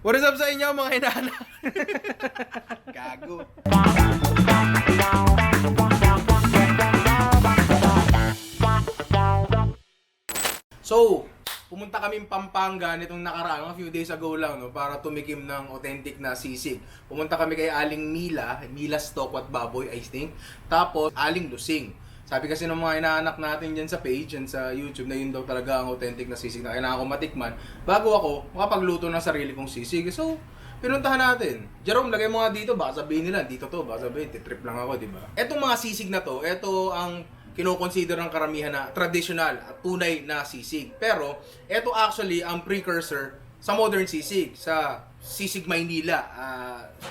What is up sa inyo mga hinana? Gago. So, pumunta kaming Pampanga nitong nakaraan, a few days ago lang, no, para tumikim ng authentic na sisig. Pumunta kami kay Aling Mila Stokwat Baboy, I think. Tapos, Aling Lusing. Sabi kasi ng mga inaanak natin dyan sa page and sa YouTube na yun daw talaga ang authentic na sisig na kailangan ko matikman bago ako makapagluto ng sarili kong sisig. So, pinuntahan natin. Jerome, lagay mo nga dito, baka sabihin nila, dito to, baka sabihin, titrip lang ako, di ba? Etong mga sisig na to, eto ang kinoconsider ng karamihan na traditional at tunay na sisig. Pero, eto actually ang precursor sa modern sisig, sa sisig Maynila,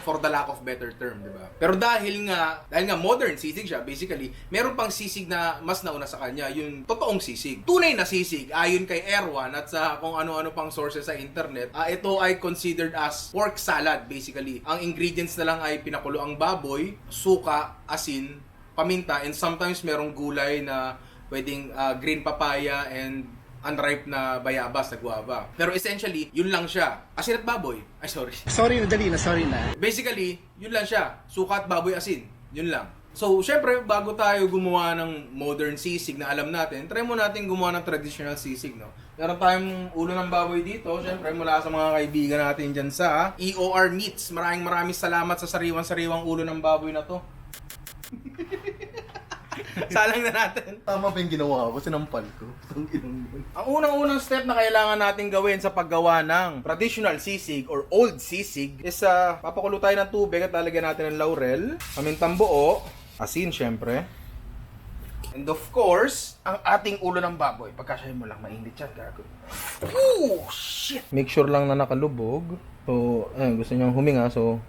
for the lack of better term, di ba? Pero dahil nga modern sisig siya, basically, meron pang sisig na mas nauna sa kanya, yung totoong sisig. Tunay na sisig, ayon kay Erwan at sa kung ano-ano pang sources sa internet, ito ay considered as pork salad, basically. Ang ingredients na lang ay pinakulo ang baboy, suka, asin, paminta, and sometimes merong gulay na pwedeng green papaya and unripe na bayabas na guava. Pero essentially, yun lang siya. Asin at baboy. Ay, sorry. Sorry na. Basically, yun lang siya. Suka at baboy asin. Yun lang. So, syempre, bago tayo gumawa ng modern sisig na alam natin, try mo natin gumawa ng traditional sisig, no? Meron tayong ulo ng baboy dito. Syempre, mula sa mga kaibigan natin dyan sa EOR Meats. Maraming salamat sa sariwang ulo ng baboy na to. Salang na natin. Tama ba yung ginawa ko? Sinampal ko. Ang unang step na kailangan natin gawin sa paggawa ng traditional sisig or old sisig is papakulo tayo ng tubig at lalagyan natin ng laurel, pamintang buo, asin syempre. And of course, ang ating ulo ng baboy. Pagkasyahin mo lang, mainit yan, gago. Oh, shit! Make sure lang na nakalubog. So, gusto niyang huminga, so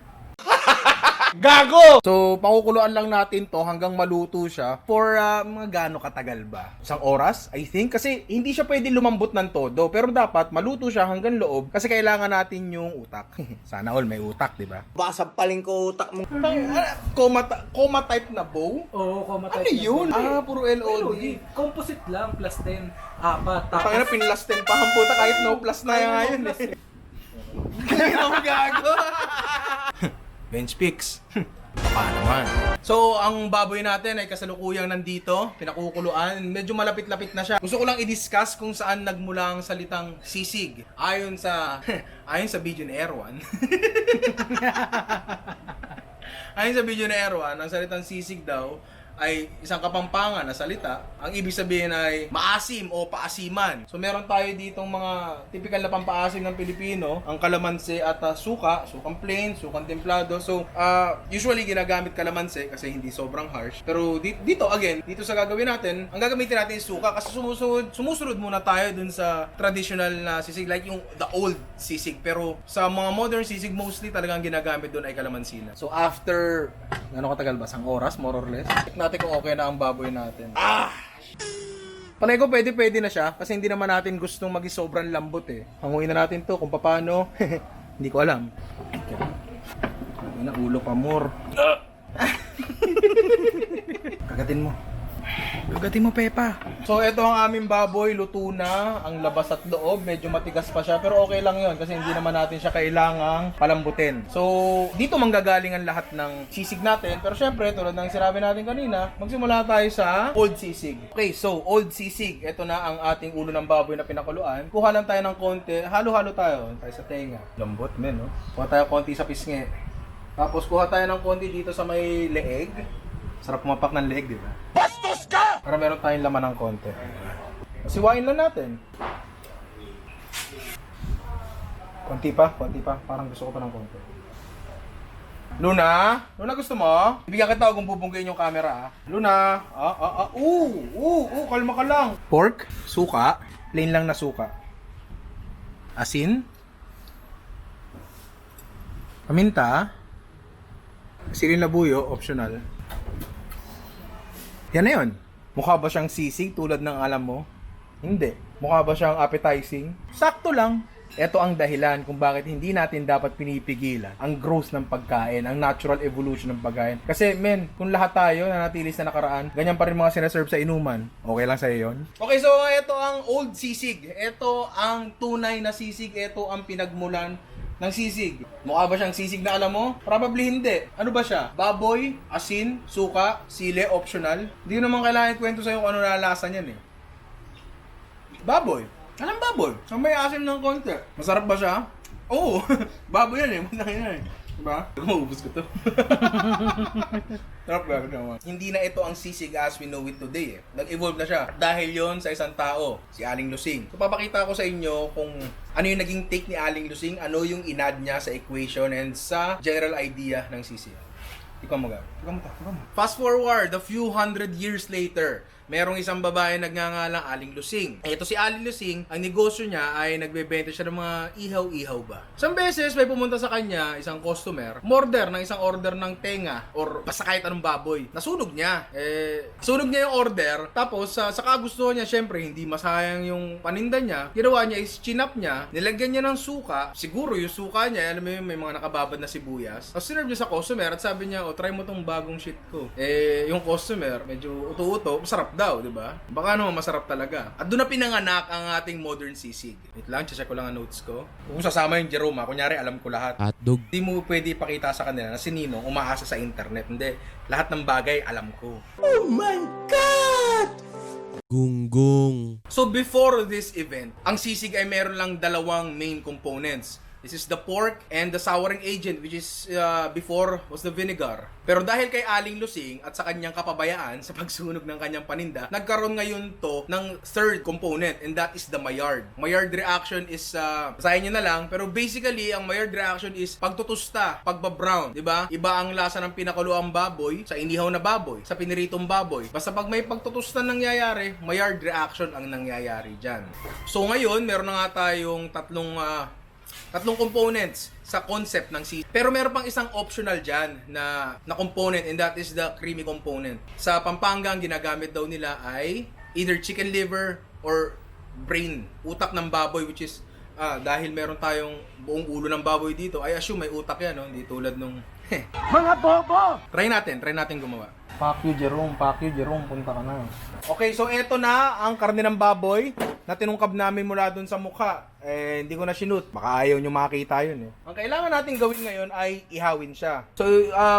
gago! So, pakukuluan lang natin to hanggang maluto siya for mga gaano katagal ba? Isang oras, I think. Kasi hindi siya pwede lumambot ng todo. Pero dapat maluto siya hanggang loob kasi kailangan natin yung utak. Sana all may utak, di ba? Baka sampalin ko utak mo. Coma type na bow? Oo, coma Ano type na yun? bow. Puro LOD. Composite lang, plus 10, apat. Tangina, pinlas 10 pa ang puta kahit no plus na nga yun eh. Ang gago! Bench picks. Baka naman. So, ang baboy natin ay kasalukuyang nandito, pinakukuluan. Medyo malapit-lapit na siya. Gusto ko lang i-discuss kung saan nagmula ang salitang sisig. Ayon sa video ni Erwan. Ayon sa video ni Erwan, ang salitang sisig daw ay isang Kapampangan na salita. Ang ibig sabihin ay maasim o paasiman. So meron tayo ditong mga typical na pampaasim ng Pilipino, ang kalamansi at sukang plain, sukang templado. So usually ginagamit kalamansi kasi hindi sobrang harsh. Pero dito sa gagawin natin, ang gagamitin natin is suka kasi sumusunod muna tayo dun sa traditional na sisig like yung the old sisig. Pero sa mga modern sisig mostly talagang ginagamit dun ay kalamansi na. So after ano katagal ba? Isang oras more or less? Check natin kung okay na ang baboy natin. Palay ko pwede na siya kasi hindi naman natin gustong maging sobrang lambot eh. Hanguin na natin to kung paano. Hindi ko alam. Ang ulo pa more. Kagatin mo, Pepa. So, ito ang aming baboy. Luto na. Ang labas at loob. Medyo matigas pa siya. Pero okay lang yun kasi hindi naman natin siya kailangang palambutin. So, dito manggagaling ang lahat ng sisig natin. Pero syempre, tulad ng sinabi natin kanina, magsimula tayo sa old sisig. Okay, so, old sisig. Ito na ang ating ulo ng baboy na pinakuluan. Kuha lang tayo ng konti. Halo-halo tayo sa tenga. Lambot, men, no? Kuha tayo konti sa pisngi. Tapos, kuha tayo ng konti dito sa may leeg. Sarap pumapak ng leeg, di ba? Bastos ka! Para meron tayong laman ng konti. Siwain lang natin. Konti pa. Parang gusto ko pa ng konti. Luna, gusto mo? Ibigyan kita kung pupunggayin yung camera, ah. Luna, kalma ka lang. Pork, suka, plain lang na suka. Asin. Paminta. Silin na buyo, optional. Yan na yun. Mukha ba siyang sisig tulad ng alam mo? Hindi. Mukha ba siyang appetizing? Sakto lang. Ito ang dahilan kung bakit hindi natin dapat pinipigilan ang growth ng pagkain, ang natural evolution ng pagkain. Kasi men, kung lahat tayo nanatili sa nakaraan, ganyan pa rin mga sinaserve sa inuman. Okay lang sa'yo yun? Okay, so ito ang old sisig. Ito ang tunay na sisig. Ito ang pinagmulan ng sisig. Mukha ba siyang sisig na alam mo? Probably hindi. Ano ba siya? Baboy, asin, suka, sile, optional. Hindi ko naman kailangan ikwento sa'yo kung ano nalasa niyan eh. Baboy. Anong baboy? So may asim ng konti. Masarap ba siya? Oo. Baboy yan eh. Malaki yan eh. Diba? Maubos ko to. Sarap ba? Hindi na ito ang sisig as we know it today eh. Nag-evolve na siya. Dahil yon sa isang tao, si Aling Lusing. So papakita ko sa inyo kung ano yung naging take ni Aling Lusing, ano yung inad niya sa equation and sa general idea ng sisig. Ikaw mo. Fast forward, a few hundred years later, merong isang babae nagngangalang Aling Lusing. Ito si Aling Lusing, ang negosyo niya ay nagbebenta siya ng mga ihaw-ihaw ba. Isang beses may pumunta sa kanya, isang customer, order ng isang order ng tenga or basta kahit anong baboy. Nasunog niya. Sunog niya yung order. Tapos sa kagustuhan niya, syempre hindi masayang yung paninda niya. Ginawa niya is chinap niya, nilagyan niya ng suka. Siguro yung suka niya, alam mo yun, may mga nakababad na sibuyas. Tapos sinerve niya sa customer at sabi niya, try mo tong bagong shit ko. Yung customer, medyo uto-uto, masarap daw, di ba? Baka naman masarap talaga. At doon na pinanganak ang ating modern sisig. Wait lang, check ko lang ang notes ko. Kung sasama yung Jerome, kunyari alam ko lahat. Hotdog. Hindi mo pwede ipakita sa kanila na si Ninong umaasa sa internet. Hindi. Lahat ng bagay alam ko. Gunggong. So before this event, ang sisig ay meron lang dalawang main components. This is the pork and the souring agent, which is before was the vinegar. Pero dahil kay Aling Lusing at sa kanyang kapabayaan sa pagsunog ng kanyang paninda, nagkaroon ngayon to ng third component, and that is the Maillard. Maillard reaction is, basahin nyo na lang, pero basically, ang Maillard reaction is pagtutusta, pagbabrown, di ba? Iba ang lasa ng pinakuluang baboy sa inihaw na baboy, sa piniritong baboy. Basta pag may pagtutusta nangyayari, Maillard reaction ang nangyayari dyan. So ngayon, meron na nga tayong tatlong components sa concept ng sisig. Pero meron pang isang optional dyan na component, and that is the creamy component. Sa Pampanga, ang ginagamit daw nila ay either chicken liver or brain, utak ng baboy, which is dahil meron tayong buong ulo ng baboy dito, I assume may utak yan, no? Hindi tulad nung Mga bobo! Try natin gumawa. Fuck you, Jerome, punta ka na. Okay, so eto na ang karne ng baboy na tinungkab namin mula dun sa mukha. Hindi ko na sinut. Baka ayaw nyo makita yun eh. Ang kailangan natin gawin ngayon ay ihawin siya. So,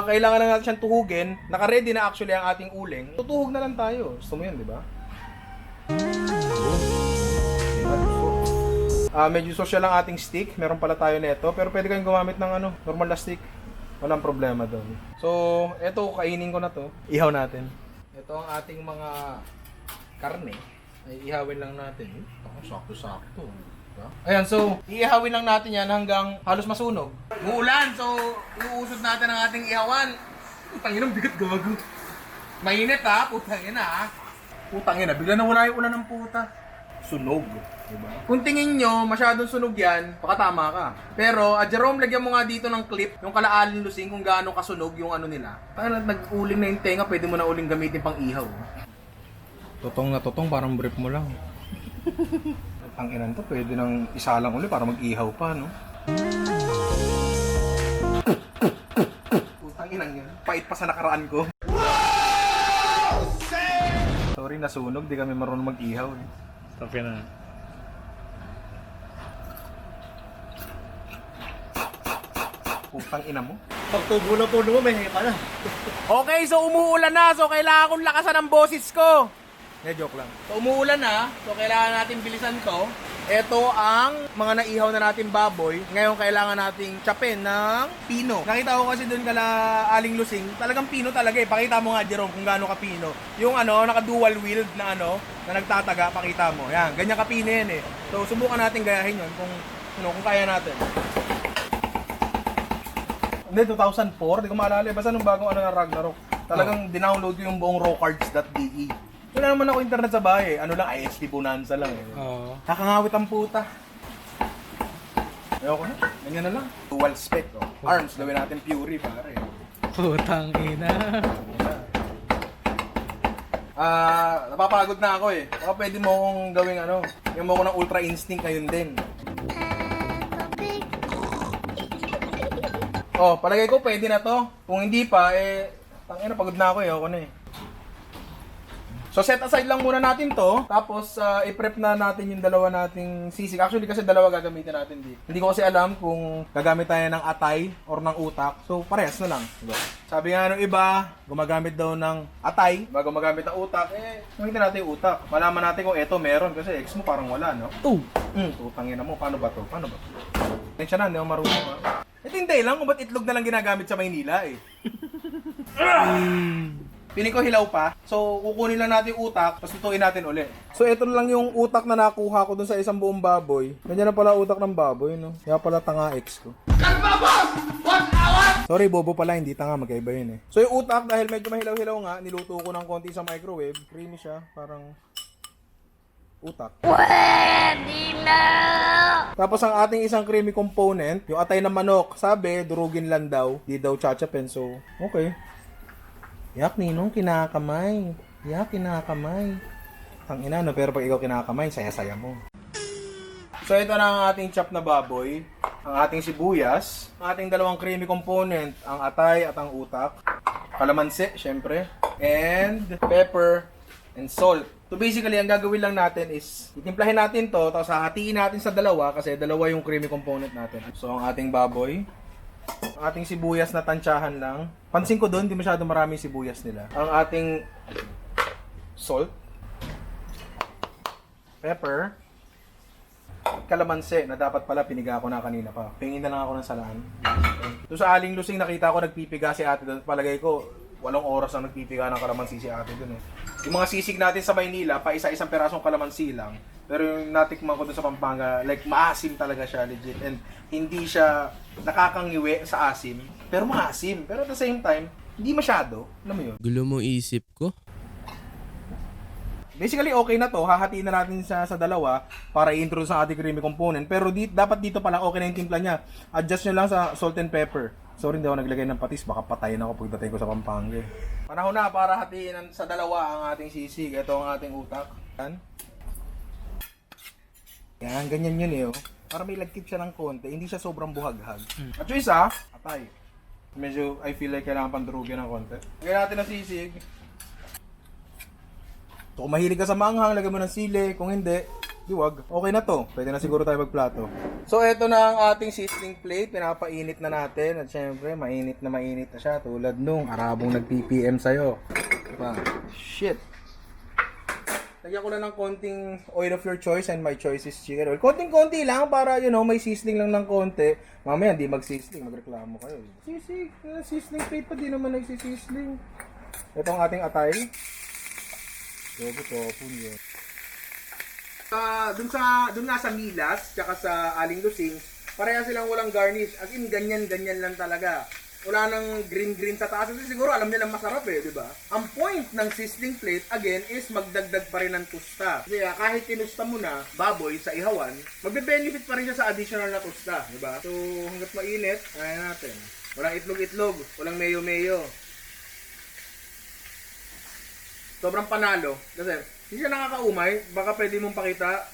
kailangan na natin siyang tuhugin. Naka-ready na actually ang ating uling. Tutuhog na lang tayo. Gusto mo yun, di ba? Medyo social ang ating stick. Meron pala tayo nito. Pero pwede kayong gumamit ng normal na stick. Walang problema doon. So, eto, kainin ko na to. Ihaw natin. Ito ang ating mga karne. Ay, ihawin lang natin. Sakto-sakto. Diba? Ayan, so, iihawin lang natin yan hanggang halos masunog. Uulan, so, iuusod natin ang ating ihawan. Putang ina, bigat gawago. Mainit ha, putang ina ha. Putang ina, bigla na wala yung ulan ng puta. Sunog. Diba? Kung tingin nyo, masyadong sunog yan, baka tama ka. Pero, Jerome, lagyan mo nga dito ng clip, yung kala Aling Lusing, kung gaano kasunog yung ano nila. Parang nag-uling na yung tenga, pwede mo na uling gamitin pang ihaw. Totong na totong, parang brief mo lang. Ang inan to, pwede nang isa lang uli para mag-ihaw pa, no? Putang inang yun. Pait pa sa nakaraan ko. Sorry, nasunog. Di kami marunong mag-ihaw. Okay na. Putang ina mo. Pagtubo na puno mo, may heka na. Okay, so umuulan na. So kailangan kong lakasan ang boses ko. Joke lang. So umuulan na. So kailangan natin bilisan to. Ito ang mga naihaw na natin baboy. Ngayon kailangan nating chapin ng pino. Nakita ko kasi doon kala Aling Lusing. Talagang pino talaga eh. Pakita mo nga, Jerome, kung gaano ka pino. Yung naka-dual wheeled na na nagtataga, pakita mo. Yan, ganyan ka pino yan eh. So subukan natin gayahin yun kung kaya natin. Hindi, 2004. Hindi ko maalala. Basta nung bagong ng Ragnarok. Talagang dinownload ko yung buong rawcards.de. Wala naman ako internet sa bahay. Lang, ISP Bonanza lang eh. Oo. Kakangawit ang puta. Ayoko na. Ganyan na lang. Dual spec. Arms, gawin natin Fury, pare. Putang ina. Napapagod na ako eh. Baka pwede mo akong gawing yung mo ko ng Ultra Instinct ngayon din. Palagay ko pwede na to. Kung hindi pa, tangina, pagod na ako eh. Ako na eh. So set aside lang muna natin to, tapos i-prep na natin yung dalawa nating sisig. Actually kasi dalawa gagamitin natin dito. Hindi ko kasi alam kung gagamit tayo ng atay or ng utak. So parehas na lang. Diba? Sabi nga ng iba, gumagamit daw ng atay, bago gumagamit ng utak. Gamitin natin yung utak. Malaman natin kung eto meron kasi ex mo parang wala, no? Tutangin na mo. Paano ba to? Tensya na, hindi ako marunong ha. Hindi lang kung ba't itlog na lang ginagamit sa Maynila eh. Piling ko hilaw pa. So, kukunin lang natin yung utak, tapos lutuin natin uli. So, ito lang yung utak na nakuha ko dun sa isang buong baboy. Ganyan na pala utak ng baboy, no? Kaya pala tanga ex ko. Sorry, bobo pala, hindi tanga, magkaiba yun eh. So, yung utak, dahil medyo mahilaw-hilaw nga, niluto ko ng konti sa microwave. Creamy siya, parang utak. Pwede na! Tapos ang ating isang creamy component, yung atay na manok. Sabi, durugin lang daw. Di daw chachapen, so okay. Yak, Ninong, kinakamay. Yak, kinakamay. Tangina, no? Pero pag ikaw kinakamay, saya-saya mo. So, ito na ang ating chop na baboy. Ang ating sibuyas. Ang ating dalawang creamy component. Ang atay at ang utak. Kalamansi, syempre. And pepper and salt. So, basically, ang gagawin lang natin is itimplahin natin to, tapos hahatiin natin sa dalawa kasi dalawa yung creamy component natin. So, ang ating baboy. Ang ating sibuyas na tansyahan lang. Pansin ko doon, di masyado maraming sibuyas nila. Ang ating salt, pepper, kalamansi na dapat pala piniga ko na kanina pa. Pingin na lang ako ng salaan. Doon sa Aling Lusing nakita ko nagpipiga si ate doon. Palagay ko, 8 oras ang nagpipiga ng kalamansi si ate doon eh. Yung mga sisig natin sa Maynila, pa isa-isang perasong kalamansi lang. Pero yung natikman ko doon sa Pampanga, like maasim talaga siya, legit. And hindi siya nakakangiwi sa asim, pero maasim. Pero at the same time, hindi masyado. Alam mo yun? Gulo mo isip ko. Basically, okay na to. Hahatiin na natin sa dalawa para i-introduce ang ating creamy component. Pero dapat dito pa lang okay na yung timpla niya. Adjust nyo lang sa salt and pepper. Sorry, hindi ako naglagay ng patis. Baka patayin ako pagdating ko sa Pampanga. Panahon na para hatiin sa dalawa ang ating sisig. Ito ang ating utak. Yan, ganyan yun eh. Oh. Para may lagkit siya ng konti. Hindi siya sobrang buhaghag. At yung isa, atay. Medyo, I feel like kailangan pandurugin ng konti. Lagyan natin ng sisig. So, kung mahilig ka sa manghang, lagyan mo ng sili. Kung hindi, diwag. Okay na to. Pwede na siguro tayo magplato. So, eto na ang ating sizzling plate. Pinapainit na natin. At syempre, mainit na siya. Tulad nung arabong nag-PPM sa'yo. Diba? Shit. Lagyan ko na ng konting oil of your choice and my choice is chicken oil. Konting-konti lang para, you know, may sizzling lang ng konti. Mamaya, hindi mag-sizzling. Magreklamo kayo. Sisig. Sizzling plate pa di naman nagsisizzling. Ito ang ating atay. Topo yun. Dun nga sa Milas, tsaka sa Aling Lusing, pareha silang walang garnish. As in, ganyan lang talaga. Wala nang green sa taas. Kasi siguro alam nilang masarap eh, di ba? Ang point ng sizzling plate, again, is magdagdag pa rin ng tusta. Kasi kahit tinusta mo na baboy sa ihawan, magbe-benefit pa rin siya sa additional na tusta, di ba? So, hanggat mainit, kaya natin. Walang itlog-itlog, walang mayo-mayo. Sobrang panalo. Kasi, hindi siya nakakaumay. Baka pwede mong pakita,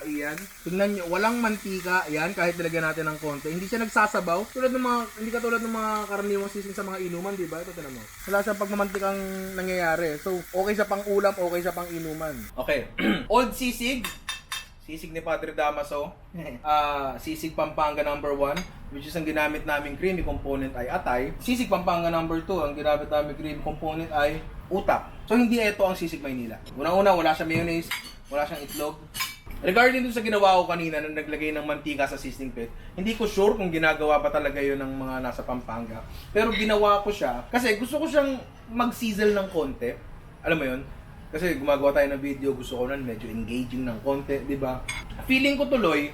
iyan. Tingnan nyo, walang mantika. Yan, kahit nilagyan natin ng konti. Hindi siya nagsasabaw. Hindi katulad ng mga karaniwang sisig sa mga inuman, di ba? Ito, tinan mo. Wala siyang pagmamantikang nangyayari. So, okay siya pang ulam, okay siya pang inuman. Okay. Old sisig. Sisig ni Padre Damaso. Sisig Pampanga number 1, which is ang ginamit naming creamy component ay atay. Sisig Pampanga number 2, ang ginamit naming creamy component ay utak. So, hindi ito ang sisig Maynila. Unang-una, wala siyang mayonnaise, wala siyang itlog. Regarding dun sa ginawa ko kanina nung naglagay ng mantika sa sizzling plate, hindi ko sure kung ginagawa pa talaga yun ng mga nasa Pampanga. Pero ginawa ko siya kasi gusto ko siyang mag-sizzle ng konti. Alam mo yun? Kasi gumagawa tayo ng video, gusto ko nun medyo engaging ng konti, di ba? Feeling ko tuloy,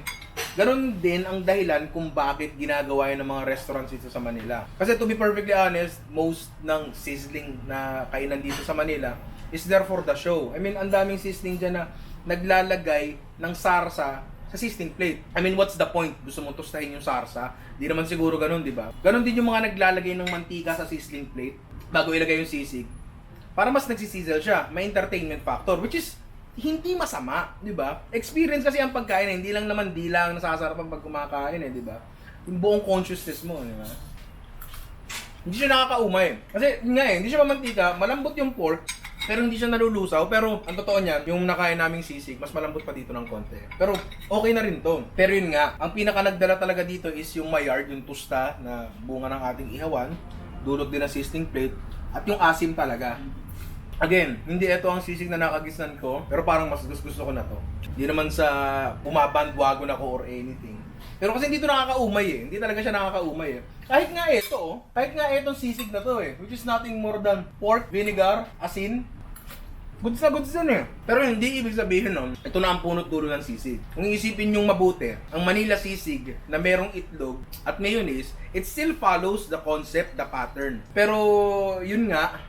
ganun din ang dahilan kung bakit ginagawa yun ng mga restaurants dito sa Manila. Kasi to be perfectly honest, most ng sizzling na kainan dito sa Manila is there for the show. I mean, ang daming sizzling dyan na naglalagay ng sarsa sa sizzling plate. I mean, what's the point? Gusto mong tostahin yung sarsa? Di naman siguro ganun, di ba? Ganun din yung mga naglalagay ng mantika sa sizzling plate bago ilagay yung sisig. Para mas nagsisizzle siya. May entertainment factor, which is hindi masama, di ba? Experience kasi ang pagkain, hindi lang naman dilang nasasarapan pag kumakain eh, di ba? Yung buong consciousness mo, di ba? Hindi siya nakakaumay. Kasi nga hindi siya mamantika, malambot yung pork, Pero hindi siya nalulusaw. Pero ang totoo niyan, yung nakain naming sisig, mas malambot pa dito ng konti. Pero okay na rin to. Pero yun nga, ang pinaka nagdala talaga dito is yung Maillard, yung tusta na bunga ng ating ihawan. Dulot din ng sizzling plate. At yung asim talaga. Again, hindi ito ang sisig na nakagisnan ko, pero parang mas gusto ko na to. Hindi naman sa bumabandwagon ako or anything. Pero kasi hindi ito nakakaumay eh. Hindi talaga siya nakakaumay eh. Kahit nga ito, kahit nga itong sisig na to eh, which is nothing more than pork, vinegar, asin. Goods na goods din eh. Pero hindi ibig sabihin nun, ito na ang punot dulo ng sisig. Kung iisipin yung mabuti, ang Manila sisig na merong itlog at mayonnaise, it still follows the concept, the pattern. Pero yun nga,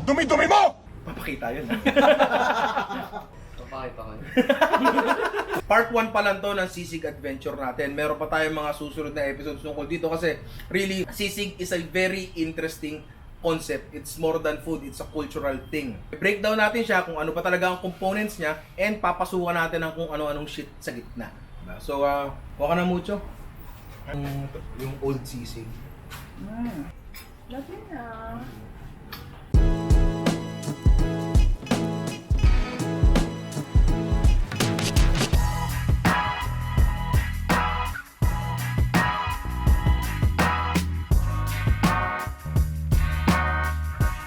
Dumi-dumi mo! papakita yun. Papakita ko. Part 1 pa lang to ng Sisig Adventure natin. Meron pa tayong mga susunod na episodes tungkol dito kasi really, sisig is a very interesting concept. It's more than food, it's a cultural thing. Breakdown natin siya kung ano pa talaga ang components niya and papasukan natin ng kung ano-anong shit sa gitna. So, huwag ka na mucho. Yung old sisig. Lagi na.